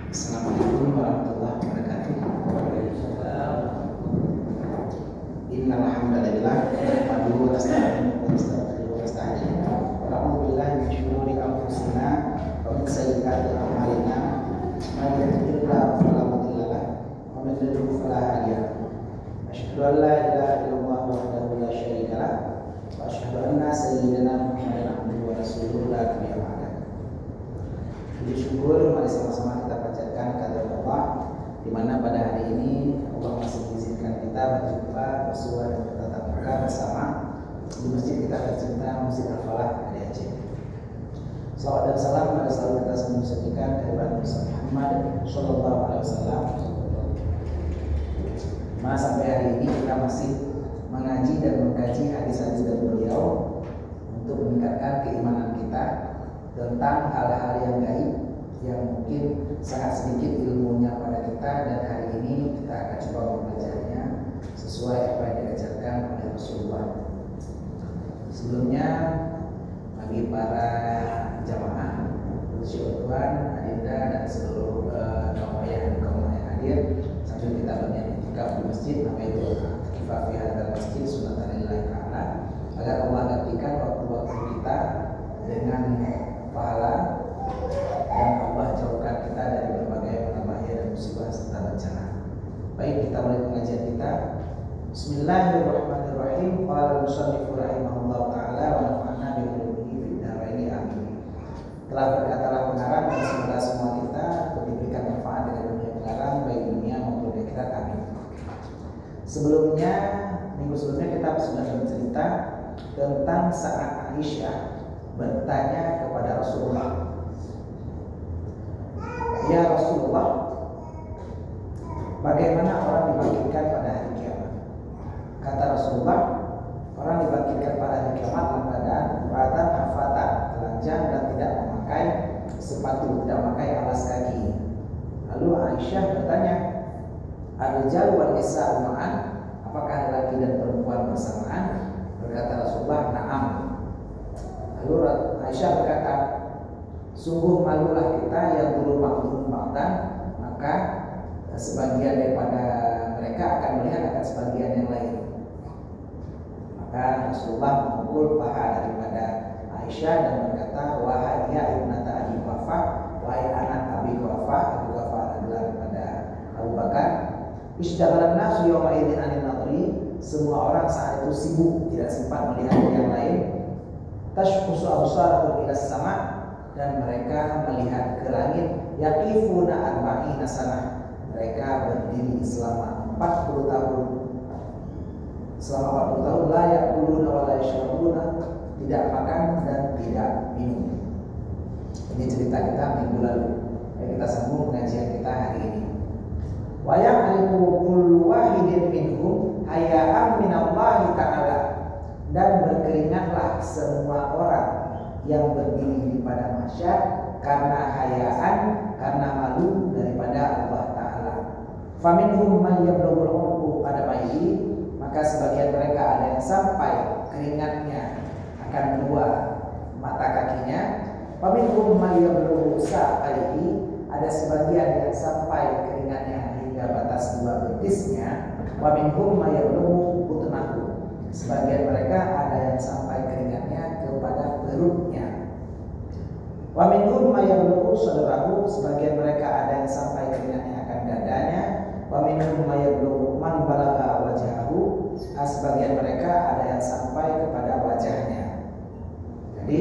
Assalamualaikum warahmatullahi wabarakatuh. Innal hamdalillah nahmaduhu wa nasta'inuhu wa nastaghfiruhu wa nasta'in. Wa na'udzu billahi min shururi anfusina wa min sayyiati a'malina. Man yahdihillahu fala mudilla lahu wa man yudlil fala hadiya lahu. Asyhadu an la ilaha illallah wahdahu la syarika lahu wa asyhadu anna sayyidana Muhammadan abduhu wa rasuluhu la nabiyya ba'dahu. Puji syukur mari sama-sama kita panjatkan kehadirat Allah, di mana pada hari ini Allah masih mengizinkan kita berjumpa, bersua dan bertatap muka bersama di masjid kita tercinta, Masjid Al-Falah di Aceh. Salawat dan salam pada selalu kita sampaikan kepada Nabi Muhammad Sallallahu Alaihi Wasallam. Mas sampai hari ini kita masih mengaji dan mengkaji hadis-hadis dari beliau untuk meningkatkan keimanan kita tentang hal-hal yang gaib yang mungkin sangat sedikit ilmunya pada kita, dan hari ini kita akan coba mempelajarinya sesuai apa yang diajarkan oleh Rasulullah. Sebelumnya bagi para jamaah, Tuan, Adinda dan seluruh kaum ayah dan kaum ayah hadir, sambil kita bernyanyi di masjid, namanya itu Akifah fi hadzal masjid sunatan lillahi ta'ala, agar Allah gantikan waktu-waktu kita dengan pahala dan Allah jauhkan kita dari berbagai bahaya dan musibah serta bencana. Baik, kita mulai pengajian kita. Bismillahirrahmanirrahim. Qala al-musannif rahimahullah taala wa nafa'na bi ulumuhi fid dharain amin. Telah berkatalah pengarang, dan semoga semua kita diberikan manfaat dari dunia pengarang baik dunia maupun di akhirat, amin. Sebelumnya, minggu sebelumnya kita sudah bercerita tentang saat Aisyah bertanya kepada Rasulullah, "Ya Rasulullah, bagaimana orang dibangkitkan pada hari kiamat?" Kata Rasulullah, orang dibangkitkan pada hari kiamat dalam keadaan ratan hafatan, telanjang dan tidak memakai sepatu, tidak memakai alas kaki. Lalu Aisyah bertanya, "Ar-rijal wal nisa'u ma'an?" Apakah laki dan perempuan bersamaan? Berkata Rasulullah, "Na'am." Lalu Aisyah berkata, "Sungguh malulah kita yang dulu makhluk ba'dan, maka sebagian daripada mereka akan melihat akan sebagian yang lain." Maka Rasulullah memukul paha daripada Aisyah dan berkata, "Wahai ya ibnata Abi Quhafah, wahai anak Abi Quhafah." Abi Quhafah adalah daripada Abu Bakar. "Ishtaghalan nasu yawma idzin 'anil nadri." Semua orang saat itu sibuk, tidak sempat melihat yang lain. "Tashkhusu absarahum ila sama." Dan mereka melihat ke langit. "Yaqifuna arba'ina sanah." Mereka berdiri selama 40 tahun. Selama 40 tahun la ya'kuluna wa la yashrabuna, tidak makan dan tidak minum. Ini cerita kita minggu lalu. Kita sambung pengajian kita hari ini. Wa ya'rifu kullu wahidin minhum haya'an minallahi ta'ala. Dan berkeringatlah semua orang yang berdiri pada mahsyar karena hayaan, karena malu daripada Allah Ta'ala. Faminhum man yablughul 'urqu qadamaihi, maka sebagian mereka ada yang sampai keringatnya akan dua mata kakinya. Faminhum man yablughu sa'aihi, ada sebagian yang sampai keringatnya hingga batas dua betisnya. Waminhum man yablughu butnahu, sebagian mereka ada yang sampai keringatnya kepada perutnya. Wa minhum may yablughu sadrahu, sebagian mereka ada yang sampai keringatnya akan dadanya. Wa minhum may yablughu man balagha wajhahu, sebagian mereka ada yang sampai kepada wajahnya. Jadi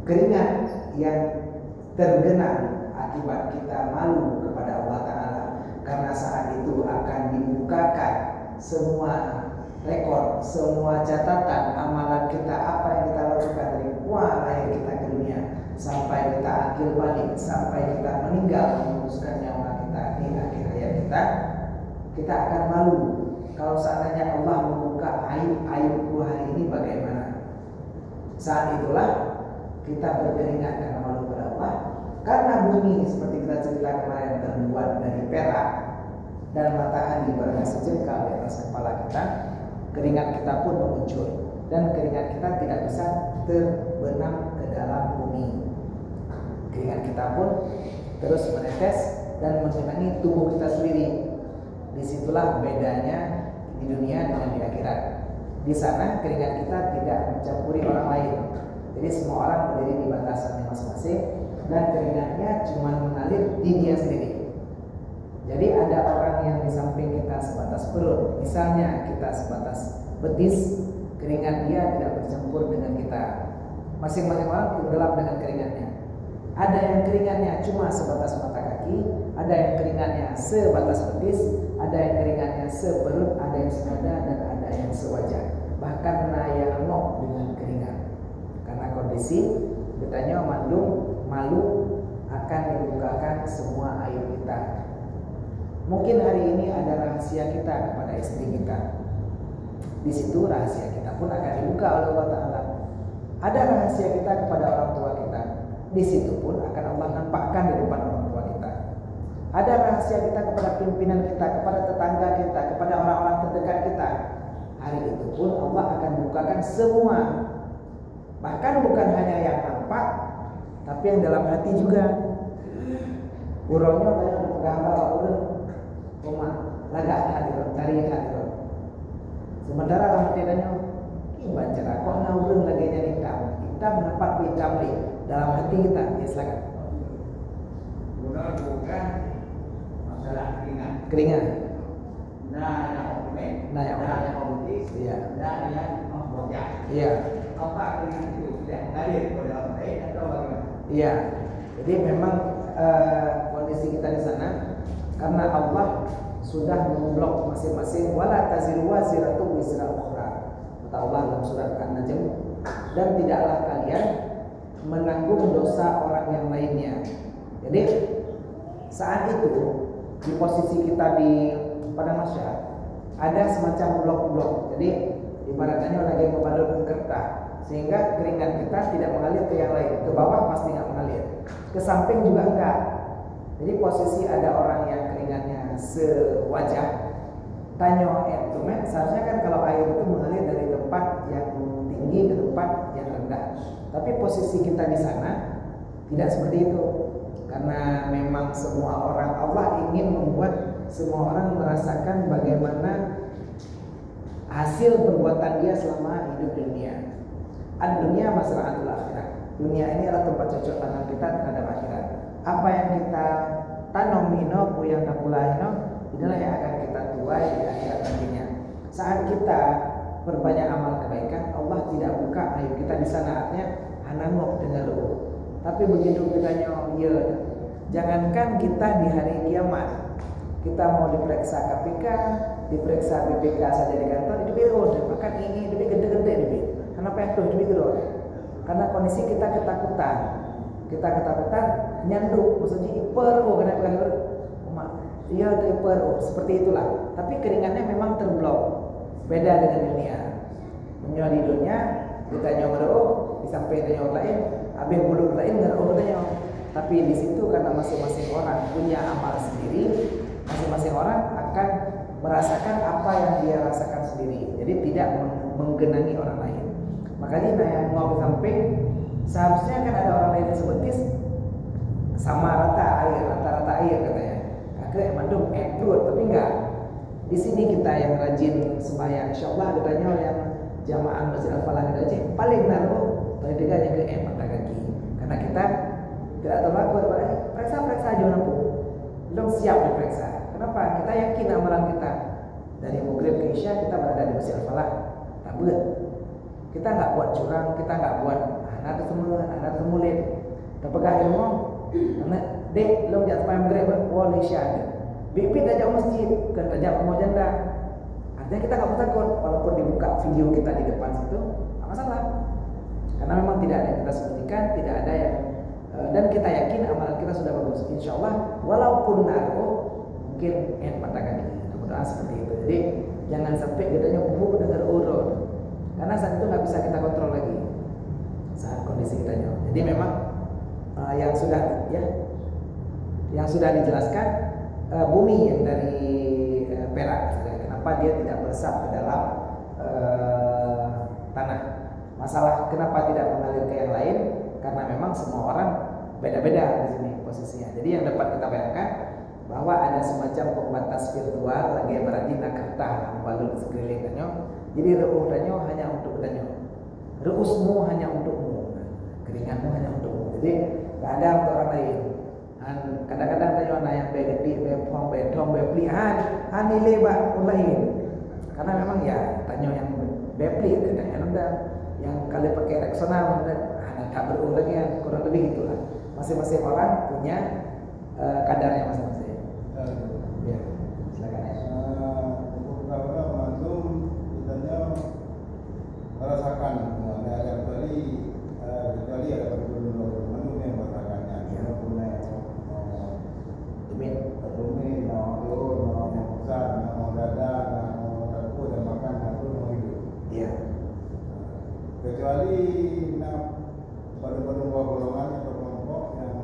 keringat yang tergenang akibat kita malu kepada Allah Ta'ala, karena saat itu akan dibukakan semua rekor, semua catatan amalan kita, apa yang kita lakukan dari awal lahir kita ke dunia sampai kita akhir balik, sampai kita meninggal memutuskan nyawa kita di akhir hayat kita akan malu. Kalau seandainya Allah membuka aib-aibku hari ini, bagaimana? Saat itulah kita berkeringat karena malu kepada Allah, karena bumi seperti kita cerita kemarin terbuat dari perak dan matahari berada sejengkal di atas kepala kita. Keringat kita pun mengucur, dan keringat kita tidak bisa terbenam ke dalam bumi. Keringat kita pun terus menetes dan menggenangi tubuh kita sendiri. Disitulah bedanya di dunia dengan di akhirat. Di sana keringat kita tidak mencampuri orang lain. Jadi semua orang berdiri di batasannya masing-masing dan keringatnya cuma mengalir di dia sendiri. Jadi ada orang yang di samping kita sebatas perut, misalnya kita sebatas betis, keringat dia tidak bercampur dengan kita. Masing-masing orang tenggelam dengan keringatnya. Ada yang keringatnya cuma sebatas mata kaki, ada yang keringatnya sebatas betis, ada yang keringatnya seperut, ada yang sedada, dan ada yang sewajah. Bahkan yang ngok dengan keringat. Karena kondisi bertanya mandung malu akan dibukakan semua aib kita. Mungkin hari ini ada rahasia kita kepada istri kita. Di situ rahasia kita pun akan dibuka oleh Allah Ta'ala. Ada rahasia kita kepada orang tua kita. Di situ pun akan Allah nampakkan di depan orang tua kita. Ada rahasia kita kepada pimpinan kita, kepada tetangga kita, kepada orang-orang terdekat kita. Hari itu pun Allah akan bukakan semua. Bahkan bukan hanya yang nampak, tapi yang dalam hati juga. Uronya kayak pegang bawa urut, rumah lagak hati, cari hati. Sementara orang tidaknya, baca kok naurun lagi nyari hitam. Hitam dapat hitam nih dalam hati kita. Ya silakan. Bukan masalah Keringat. Nah, yang omeng, Nah, yang politis, Iya. dan yang bocah. Iya. Apa keringat itu sudah hadir pada orang lain atau bagaimana? Iya. Jadi memang kondisi kita di sana karena Allah sudah memblok masing-masing wala taziru waziratu wizra ukhra. Kata Allah dalam surat An-Najm, dan tidaklah kalian menanggung dosa orang yang lainnya. Jadi saat itu di posisi kita di padang mahsyar ada semacam blok-blok. Jadi ibaratnya lagi membalut kertas, sehingga keringat kita tidak mengalir ke yang lain. Ke bawah pasti nggak mengalir, ke samping juga enggak. Jadi posisi ada orang yang keringatnya sewajah, tanya itu seharusnya kan kalau air itu mengalir dari tempat yang tinggi ke tempat yang rendah. Tapi posisi kita di sana tidak seperti itu, karena memang semua orang, Allah ingin membuat semua orang merasakan bagaimana hasil perbuatan dia selama hidup di dunia. Ad-dunya masra'atul akhirat. Dunia ini adalah tempat cocok tanam kita terhadap akhirat. Apa yang kita tanam ino, buyang kapulahino, inilah yang akan kita tuai di akhirat nantinya. Saat kita berbanyak amal kebaikan, Allah tidak buka aib kita di sana, artinya hanamok dengan ruh. Tapi begitu kita ya, jangankan kita di hari kiamat, kita mau diperiksa KPK, diperiksa BPK saja di kantor, itu biru, bahkan ini lebih gede-gede lebih. Kenapa yang tuh lebih biru? Karena kondisi kita ketakutan. Kita ketakutan nyanduk, maksudnya iper, kena pegang iya dari iper, seperti itulah. Tapi keringatnya memang terblok. Beda dengan dunia. Menyoal di dunia kita nyoba di samping orang lain, habis mulut lain nggak orang. Tapi di situ karena masing-masing orang punya amal sendiri, masing-masing orang akan merasakan apa yang dia rasakan sendiri. Jadi tidak menggenangi orang lain. Makanya yang mau di samping seharusnya kan ada orang lain yang sebetis sama rata-rata air katanya. Kakek mandum perut, tapi enggak. Di sini kita yang rajin sembahyang, insyaallah katanya yang jamaah Masjid Al-Falah kita aja paling naruh paling dekatnya ke mata kaki. Karena kita tidak terlaku periksa aja nampu. Belum siap diperiksa. Kenapa? Kita yakin amalan kita. Dari maghrib ke isya kita berada di Masjid Al-Falah. Tabut. Kita enggak buat curang, kita enggak buat anak temulit. Terpegang ilmu, anak dek belum jatuh sampai maghrib, wali isya. Bipit aja masjid, kan aja mau janda. Artinya kita nggak takut, walaupun dibuka video kita di depan situ, nggak masalah. Karena memang tidak ada yang kita sembunyikan, tidak ada yang dan kita yakin amalan kita sudah bagus. Insya Allah, walaupun naruh mungkin mata kaki, mudah-mudahan seperti itu. Jadi jangan sampai katanya buruk dengar urut, karena saat itu nggak bisa kita kontrol lagi saat kondisi kita. Jadi memang yang sudah dijelaskan. Bumi yang dari perak, kenapa dia tidak meresap ke dalam tanah? Masalah kenapa tidak mengalir ke yang lain? Karena memang semua orang beda-beda di sini posisinya. Jadi yang dapat kita bayangkan, bahwa ada semacam pembatas virtual lagi berarti nak kertas balut sekeliling tanyo. Jadi ruh tanyo hanya untuk tanyo. Ruusmu hanya untukmu. Keringatmu hanya untukmu. Jadi enggak ada untuk orang lain. Kadang-kadang tanyo anak yang begede, bepom, betong, beplihan, nilai bak orang lain. Karena memang ya tanyo yang bepli ada yang kali pakai Rexona tak berulang lagi yang kurang lebih itulah. Masing-masing orang punya kadarnya masing-masing. Ya, silakan ya. Untuk beberapa mantum kitanya merasakan kecuali ada mantum yang merasakannya. Ya. Punya Amin. rumit, mau besar, mau dada, mau kaku dan makan mau hidup. Iya. Kecuali pada golongan atau kelompok yang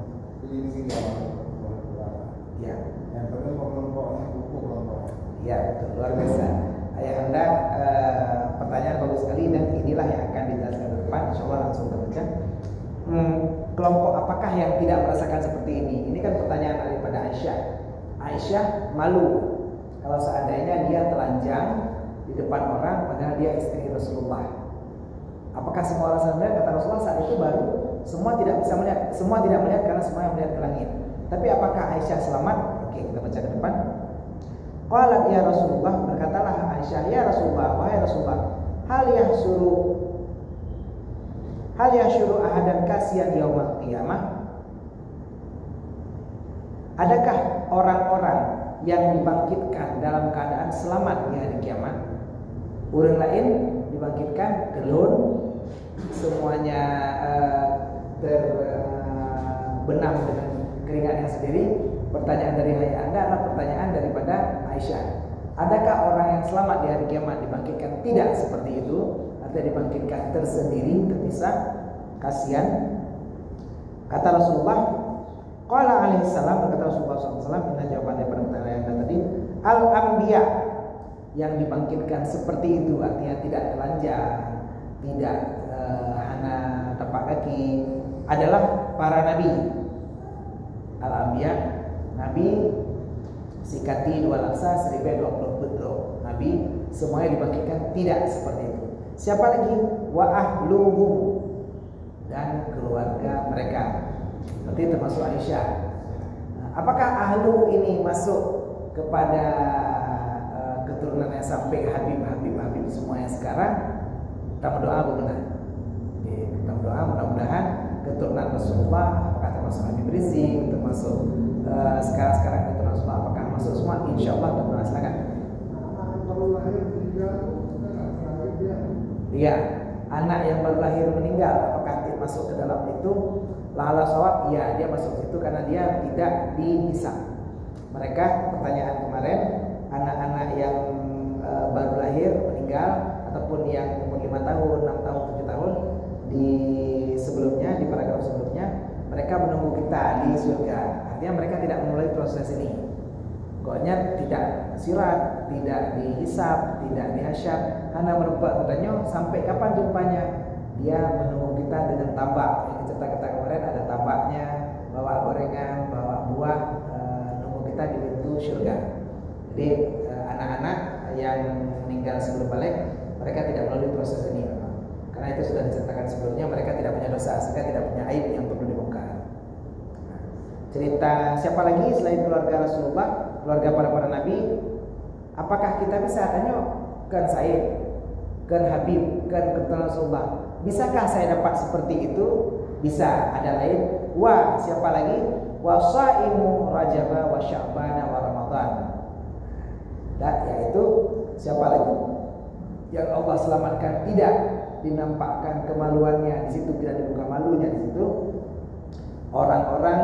dilindungi Allah. Iya. Yang kedua kelompoknya buku kelompoknya. Ya, betul. Luar biasa. Ayah Anda pertanyaan bagus sekali dan inilah yang akan dijelaskan ke depan. Insya Allah langsung kita baca. Kelompok apakah yang tidak merasakan seperti ini? Ini kan pertanyaan daripada Aisyah. Aisyah malu kalau seandainya dia telanjang di depan orang padahal dia istri Rasulullah. Apakah semua orang sadar? Kata Rasulullah saat itu baru semua tidak bisa melihat, semua tidak melihat karena semua yang melihat ke langit. Tapi apakah Aisyah selamat? Oke, kita baca ke depan. Qalat ya Rasulullah, berkatalah Aisyah, ya Rasulullah, wahai Rasulullah, hal yahsyuru ahadan kasiyan yaumil qiyamah? Adakah orang-orang yang dibangkitkan dalam keadaan selamat di hari kiamat? Orang lain dibangkitkan gelun, semuanya terbenam dengan keringatnya sendiri. Pertanyaan dari ayah Anda adalah pertanyaan daripada Aisyah. Adakah orang yang selamat di hari kiamat dibangkitkan? Tidak seperti itu. Artinya dibangkitkan tersendiri, terpisah. Kasihan. Kata Rasulullah, qala alaihi salam, berkata Rasulullah SAW, ini jawaban daripada pertanyaan Anda tadi. Al-anbiya, yang dibangkitkan seperti itu, artinya tidak telanjang, tidak hana tapak kaki, adalah para nabi. Al-anbiya, nabi sikati 2 laksa 1020 betul. Nabi semuanya dibangkitkan tidak seperti itu. Siapa lagi? Wa ahluhum, dan keluarga mereka. Berarti termasuk Aisyah. Apakah ahlu ini masuk kepada keturunannya sampai Habib semua yang sekarang? Kita berdoa benar. Kita berdoa mudah-mudahan keturunan Rasulullah apakah termasuk Habib Rizik, termasuk sekarang keturunan Rasulullah apakah masuk semua? Insya Allah kita berdoa. Silakan. Iya, anak yang baru lahir meninggal apakah dia masuk ke dalam itu? La'ala shawab, iya dia masuk situ karena dia tidak dihisab. Mereka pertanyaan kemarin, anak-anak yang baru lahir meninggal ataupun yang umur 5 tahun, 6 tahun, 7 tahun di sebelumnya, di paragraf sebelumnya, mereka menunggu kita di surga. Artinya mereka tidak memulai proses ini. Pokoknya tidak sirat, tidak dihisab, tidak dihasyar, hanya merupakan katanya sampai kapan jumpanya. Dia menunggu kita dengan tabak. Yang cerita-cerita kemarin ada tabaknya, bawa gorengan, bawa buah, nunggu kita di pintu surga. Jadi anak-anak yang meninggal sebelum balik, mereka tidak melalui proses ini memang. Karena itu sudah diceritakan sebelumnya, mereka tidak punya dosa, sehingga tidak punya aib yang perlu dibongkar. Cerita siapa lagi selain keluarga Rasulullah, keluarga para nabi? Apakah kita bisa tanya kan Said, kan Habib, kan keturunan Rasulullah? Bisakah saya dapat seperti itu? Bisa. Ada lain. Wa siapa lagi? Wa shaimu Rajaba wa Sya'ban wa Ramadan. Dan yaitu siapa lagi? Yang Allah selamatkan tidak dinampakkan kemaluannya di situ, tidak dibuka malunya di situ. Orang-orang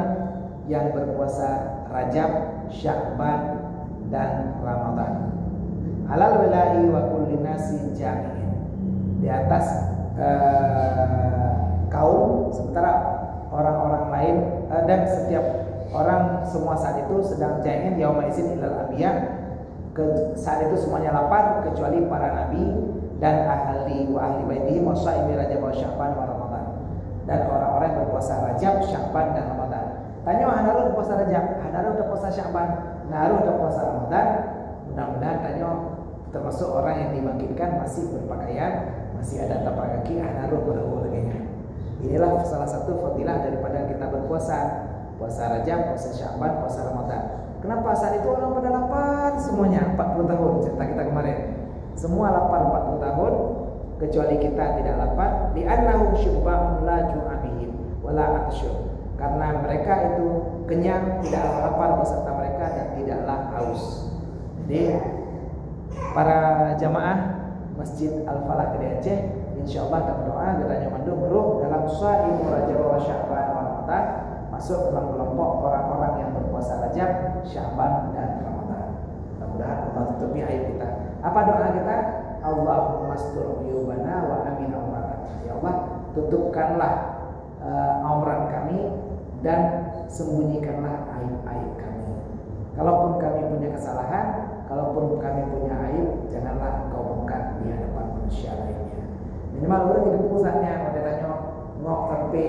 yang berpuasa Rajab, Sya'ban dan Ramadan. Alal wala'i wa kulli nasi jami'in. Di atas kaum, sementara orang-orang lain dan setiap orang semua saat itu sedang jahilin yauma izin ilal anbiya. Saat itu semuanya lapar kecuali para nabi dan ahli baitihi wa shaimi Rajab wa Sya'ban wa Ramadan. Dan orang-orang yang berpuasa Rajab, Sya'ban dan Ramadan. Tanya Hanarul puasa Rajab, Hanarul udah puasa puasa Sya'ban, naruh ada puasa Ramadan. Mudah-mudahan tanya termasuk orang yang dibangkitkan masih berpakaian, masih ada tapak kaki, naruh berulangnya. Inilah salah satu fadilah daripada kita berpuasa. Puasa Rajab, puasa Sya'ban, puasa Ramadan. Kenapa saat itu orang pada lapar semuanya? 40 tahun cerita kita kemarin. Semua lapar 40 tahun, kecuali kita tidak lapar. Li'annahum syubba'un la ju'a bihim wa la atsyun. Karena mereka itu kenyang, tidaklah lapar beserta mereka dan tidaklah haus. Jadi para jamaah Masjid Al-Falah di Aceh, insyaallah kita berdoa kiranya mandung ruh dalam shaim Rajab wa Sya'ban wa Ramadan, masuk dalam kelompok orang-orang yang berpuasa Rajab, Sya'ban dan Ramadan. Mudah-mudahan Allah tutupi aib kita. Apa doa kita? Allahumma astur uyubana wa amin auratana. Ya Allah, tutupkanlah aurat kami dan sembunyikanlah aib-aib kami. Kalaupun kami punya kesalahan, kalaupun kami punya aib, janganlah engkau bongkar di hadapan manusia lainnya. Minimal orang hidup pusatnya, pada tanya ngok sampai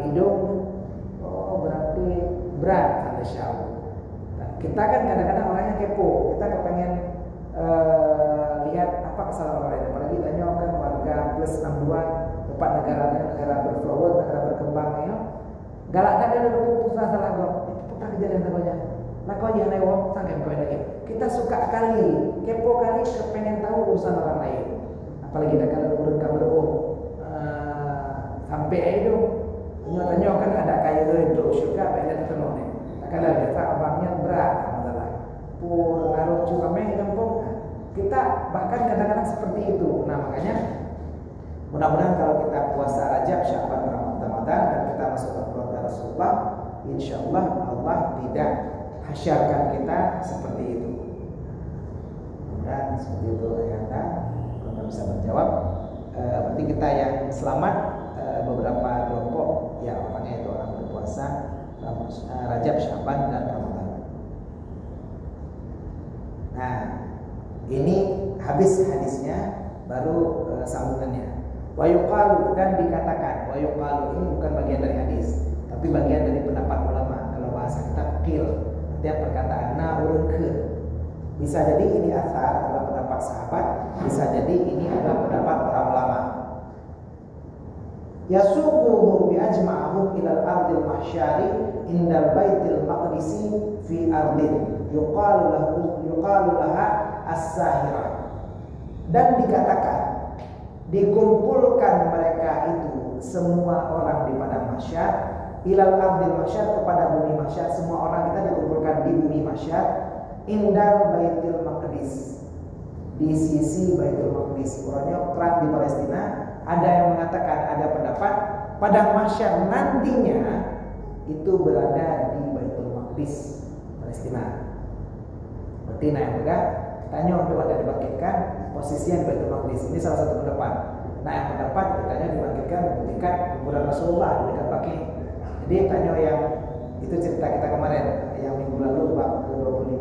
hidung, oh berarti berat ada syawal. Kita kan kadang-kadang orangnya kepo, kita kepengen lihat apa kesalahan orang lain. Apalagi tanya kan warga plus 62 tempat negara berflower, negara berkembang ya. Galak kan ada putra salah kok. Itu putra kejadian namanya. Nah kau yang lewat sangka kau lagi. Kita suka kali, kepo kali, kepengen tahu urusan orang lain. Apalagi dah kalau urut kamar sampai itu, tanya kan ada kayu itu syurga, banyak ketemu nih. Kalau biasa abangnya berat, masalah. Pur naruh curameng kampung. Kita bahkan kadang-kadang seperti itu. Nah makanya mudah-mudahan kalau kita puasa Rajab, Sya'ban, Ramadan dan kita masuk ke keluarga Rasulullah, insyaallah Allah tidak hasyarkan kita seperti itu. Dan seperti itu ayatnya, kalau bisa menjawab, berarti kita yang selamat beberapa kelompok ya orangnya itu orang berpuasa Rajab, Sya'ban dan Ramadan. Nah, ini habis hadisnya, baru sambungannya. Wa yuqalu, dan dikatakan, wa yuqalu ini bukan bagian dari hadis, tapi bagian dari pendapat ulama. Kalau bahasa kita qil, artinya perkataan urunkeun. Bisa jadi ini asar adalah pendapat sahabat, bisa jadi ini adalah pendapat para ulama. Yasuquhum bi ajma'ahum ila al-ardil mahsyari indal baitil maqdisi fi ardin yuqalu laha as-sahirah. Dan dikatakan, dikumpulkan mereka itu semua orang di padang mahsyar ilal ardil mahsyar, kepada bumi mahsyar. Semua orang kita dikumpulkan di bumi mahsyar indal baitil maqdis, di sisi baitul maqdis. Orangnya perang di Palestina. Ada yang mengatakan, ada pendapat padang mahsyar nantinya itu berada di baitul maqdis Palestina. Berarti yang enggak tanya untuk ada dibangkitkan posisinya di baitul maqdis. Ini salah satu pendapat. Nah yang pendapat ditanya dibangkitkan di dekat kuburan Rasulullah, di dekat Baqi. Jadi tanya yang itu cerita kita kemarin yang minggu lalu bab ke-25,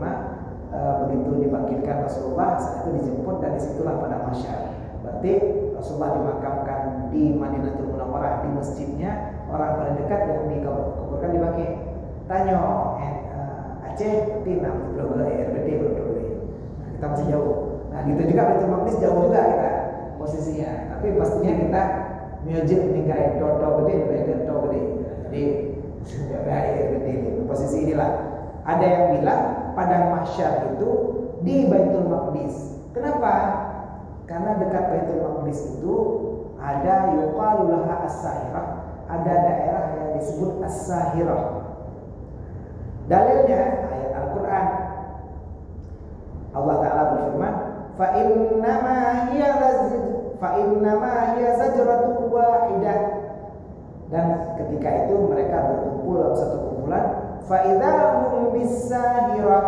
begitu dibangkitkan Rasulullah, saat itu dijemput dan disitulah pada mahsyar. Berarti Rasulullah dimakamkan di Madinatul Munawwarah, di masjidnya, orang paling dekat yang dikuburkan di Baqi. Tanya Aceh Tina blogger RBD blogger. Nah, kita masih jauh. Nah gitu juga Baitul Maqdis jauh juga kita posisinya. Tapi pastinya kita music meninggal dodo gede, dodo gede. Jadi gede posisi inilah. Ada yang bilang padang mahsyar itu di Baitul Maqdis. Kenapa? Karena dekat Baitul Maqdis itu ada yuqalu laha as-sahirah, ada daerah yang disebut as-sahirah. Dalilnya ayat Al-Quran. Allah Ta'ala berfirman, فَإِنَّمَا هِيَ زَجْرَةٌ وَاحِدَةٌ. Dan ketika itu mereka berkumpul dalam satu kumpulan, فَإِذَا هُمْ بِالسَّاهِرَةِ.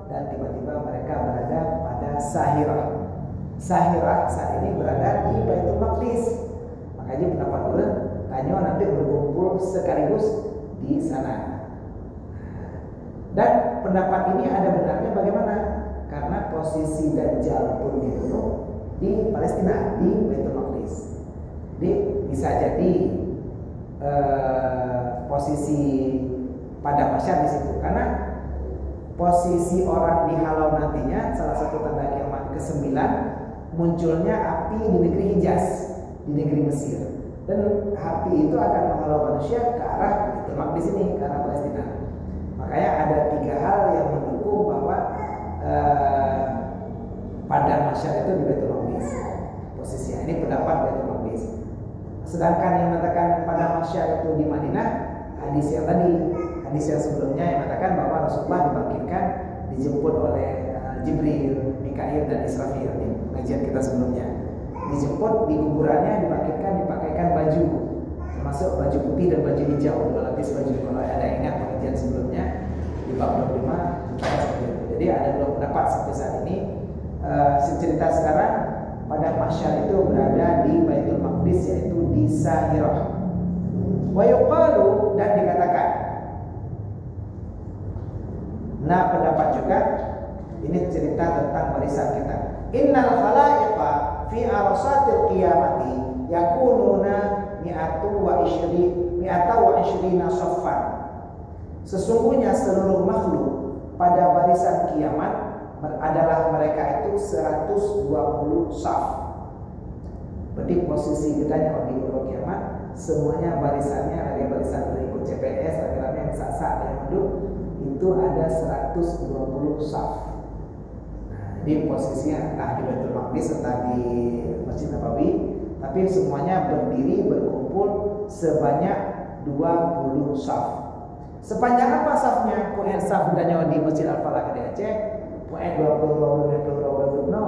Dan tiba-tiba mereka berada pada Sahirah. Sahirah saat ini berada di Baitul Maqdis. Makanya pendapat ulama tanya nanti berkumpul sekaligus di sana. Dan pendapat ini ada benarnya bagaimana? Karena posisi Dajjal pun dibunuh di Palestina, di Baitul Maqdis. Jadi bisa jadi posisi pada mahsyar di situ. Karena posisi orang dihalau nantinya, salah satu tanda kiamat ke-9 munculnya api di negeri Hijaz, di negeri Mesir. Dan api itu akan menghalau manusia ke arah Baitul Maqdis ini, ke arah Palestina. Makanya ada 3 hal yang mendukung bahwa padang mahsyar itu di Baitul Maqdis posisinya. Ini pendapat Baitul Maqdis. Sedangkan yang mengatakan padang mahsyar itu di Madinah, hadis yang tadi, hadis yang sebelumnya yang mengatakan bahwa Rasulullah dibangkitkan, dijemput oleh Jibril, Mikail dan Israfil di pengajian kita sebelumnya. Dijemput di kuburannya, dibangkitkan, dipakaikan baju, termasuk baju putih dan baju hijau, 2 lapis baju. Kalau ada ingat pengajian sebelumnya di bab 25 seperti itu. Jadi ada 2 pendapat sampai saat ini. Cerita sekarang pada mahsyar itu berada di Baitul Maqdis, yaitu di Sahirah. Wa yuqalu, dan dikatakan. Nah, pendapat juga ini cerita tentang barisan kita. Innal khalaiqa fi arsatil qiyamati yakununa mi'atu wa ishrina saffan. Sesungguhnya seluruh makhluk pada barisan kiamat adalah mereka itu 120 saf. Berarti posisi kitanya di Euro kiamat, semuanya barisannya ada barisan berikut CPS, rame-rame yang sak-sak yang duduk itu ada 120 saf. Nah, ini posisinya entah di Baitul Maqdis entah di Masjid Nabawi, tapi semuanya berdiri berkumpul sebanyak 20 saf. Sepanjang apa safnya? Poin saf bedanya di Masjid Al-Falah di Aceh, poin 20 no.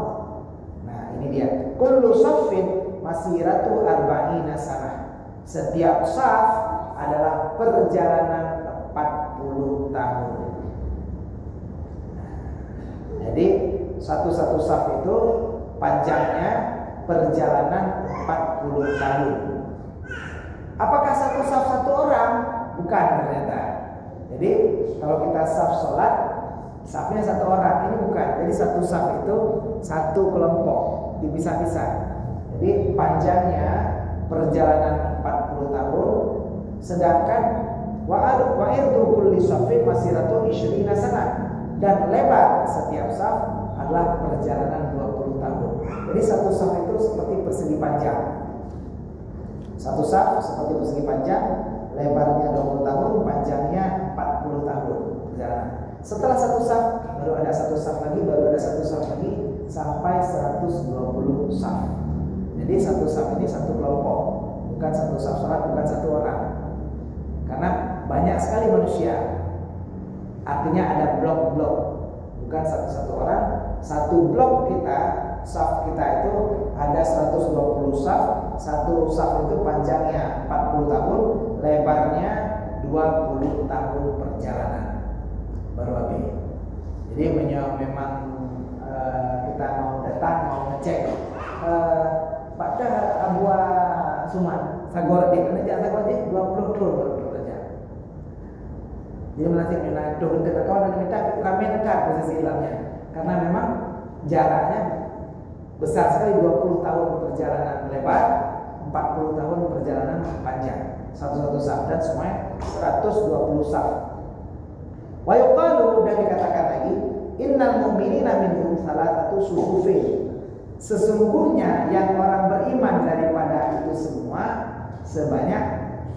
Nah, ini dia. Kullu saffin masiratu arba'ina sanah. Setiap saf adalah perjalanan 40 tahun. Jadi satu saf itu panjangnya perjalanan 40 tahun. Apakah satu saf satu orang? Bukan ternyata. Jadi kalau kita saf sholat, safnya satu orang, ini bukan. Jadi satu saf itu satu kelompok, dipisah-pisah. Jadi panjangnya perjalanan 40 tahun, sedangkan wa'irdu kulli safin masiratu ishrina sanah, dan lebar setiap saf adalah perjalanan 20 tahun. Jadi satu saf itu seperti persegi panjang. Satu saf seperti persegi panjang, lebarnya 20 tahun, panjangnya 40 tahun perjalanan. Setelah satu saf, baru ada satu saf lagi, baru ada satu saf lagi, sampai 120 saf. Jadi satu saf ini satu kelompok, bukan satu saf sholat, bukan satu orang. Karena banyak sekali manusia, artinya ada blok-blok, bukan satu-satu orang. Satu blok kita, saf kita itu ada 120 saf. Satu saf itu panjangnya 40 tahun, lebarnya 20 tahun perjalanan baru habis. Jadi memang kita mau datang, mau ngecek pada Abua Suman Sagor di mana aja Sagor di 20 tahun saja. Jadi melatih minat tuh untuk kawan dan kita ramai dekat posisi ilmunya, karena memang jaraknya besar sekali, 20 tahun perjalanan lebar, 40 tahun perjalanan panjang. Satu-satu saf, dan semuanya 120 saf. Wa yuqalu, dan dikatakan lagi, innal mu'minina minhum salatatu sufufin. Sesungguhnya yang orang beriman daripada itu semua sebanyak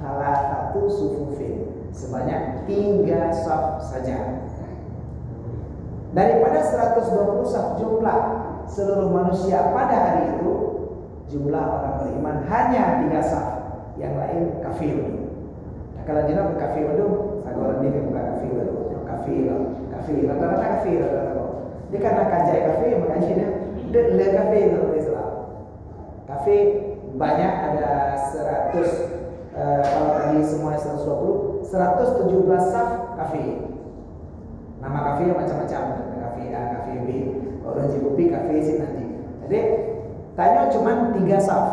salatatu sufufin, sebanyak 3 saf saja. Daripada 120 saf jumlah seluruh manusia pada hari itu, jumlah orang beriman hanya 3 saf, yang lain kafir. Nah, kalau jenab kafir itu sagoran dia bukan kafir, rata-rata kafir. Dia karena kajai kafir, makanya dia le kafir dalam Islam. Kafir banyak, ada 100 kalau tadi semuanya 120, 117 saf kafir. Nama kafir macam-macam, kafir A, kafir B, kalau jibupi kafir sih nanti. Jadi tanya cuma 3 saf,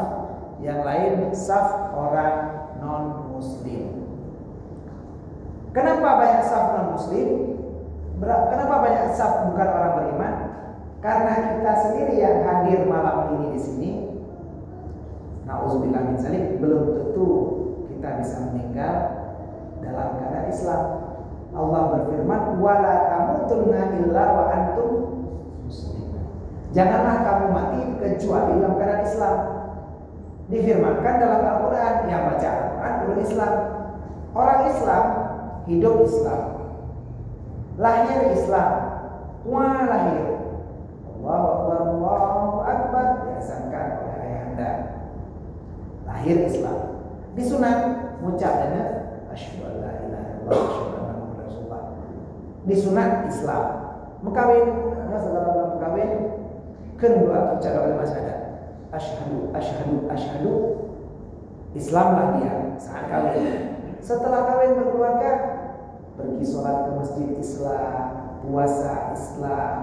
yang lain saf orang non muslim. Kenapa banyak saf non muslim? Kenapa banyak saf bukan orang beriman? Karena kita sendiri yang hadir malam ini di sini, na'udzubillah min dzalik, belum tentu kita bisa meninggal dalam keadaan Islam. Allah berfirman, wala tamutunna illa wa antum muslimun. Janganlah kamu mati kecuali dalam keadaan Islam. Difirmankan dalam Al-Quran, yang baca Al-Quran orang Islam. Orang Islam hidup Islam, lahir Islam, tua lahir. Allahu Akbar, Allahu Akbar, diasangkan oleh ayahanda. Lahir Islam, disunat mengucap dengan asyhadu an la ilaha illallah wa asyhadu anna muhammadar rasulullah. Disunat Islam, mekawin, setelah bulan mekawin, kedua ucap kalimat syahadat. Asyhadu. Islamlah dia saat kawin. Setelah kawin berkeluarga, pergi sholat ke masjid Islam, puasa Islam.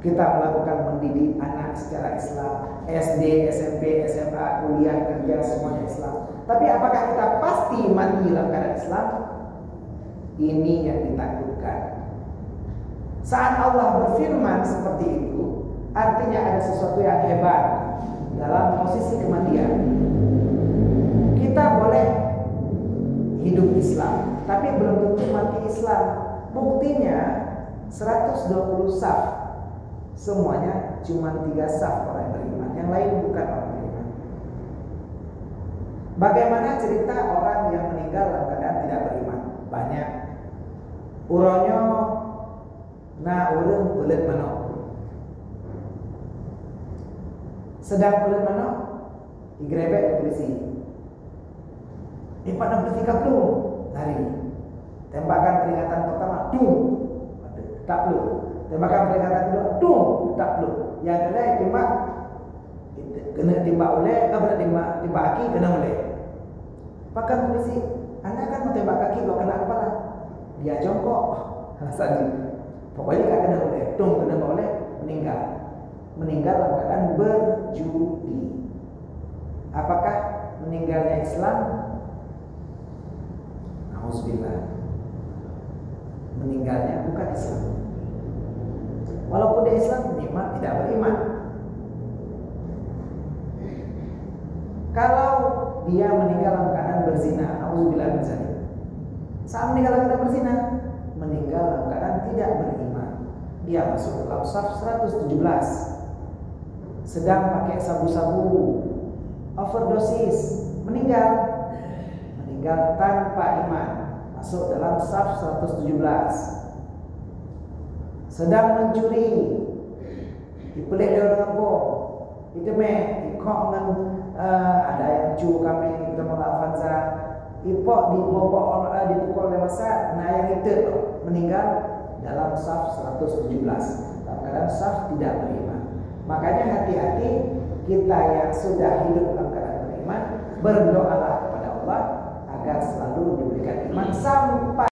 Kita melakukan mendidik anak secara Islam, SD, SMP, SMA, kuliah, kerja, semuanya Islam. Tapi apakah kita pasti mati dalam keadaan Islam? Ini yang ditakutkan. Saat Allah berfirman seperti itu, artinya ada sesuatu yang hebat dalam posisi kematian. Kita boleh hidup Islam, tapi belum tentu mati Islam. Buktinya 120 saf, semuanya cuma 3 saf orang yang beriman, yang lain bukan orang beriman. Bagaimana cerita orang yang meninggal dalam keadaan tidak beriman? Banyak. Uronyo na urang belet manok. Sedang belet manok digrebek polisi. Pada polisi kaplu lari. Tembakan peringatan pertama, dung, tak perlu. Tembakan peringatan kedua, dung, tak perlu. Yang kedua tembak, kena tembak oleh, kena tembak kaki, kena oleh. Bahkan polisi, anda kan mau tembak kaki, kau kena kepala. Dia jongkok, alasannya. Pokoknya tak kena oleh, dung, kena oleh, meninggal. Meninggal dalam keadaan berjudi. Apakah meninggalnya Islam? Nauzubillah. Meninggalnya bukan Islam. Walaupun dia Islam, nikmat tidak beriman. Kalau dia meninggal dalam keadaan berzina, nauzubillah min dzalik. Saat meninggal dalam keadaan berzina, meninggal dalam keadaan tidak beriman. Dia masuk dalam saf 117. Sedang pakai sabu-sabu, overdosis, meninggal tanpa iman, masuk dalam saf 117. Sedang mencuri, dipelik dia orang kampung, itu ikok dengan ada yang cu kami kita mau Avanza, ipok dipukul oleh masa, nah yang itu meninggal dalam saf 117, dalam keadaan saf tidak beriman. Makanya hati-hati kita yang sudah hidup dalam keadaan beriman, berdoalah kepada Allah agar selalu diberikan iman sampai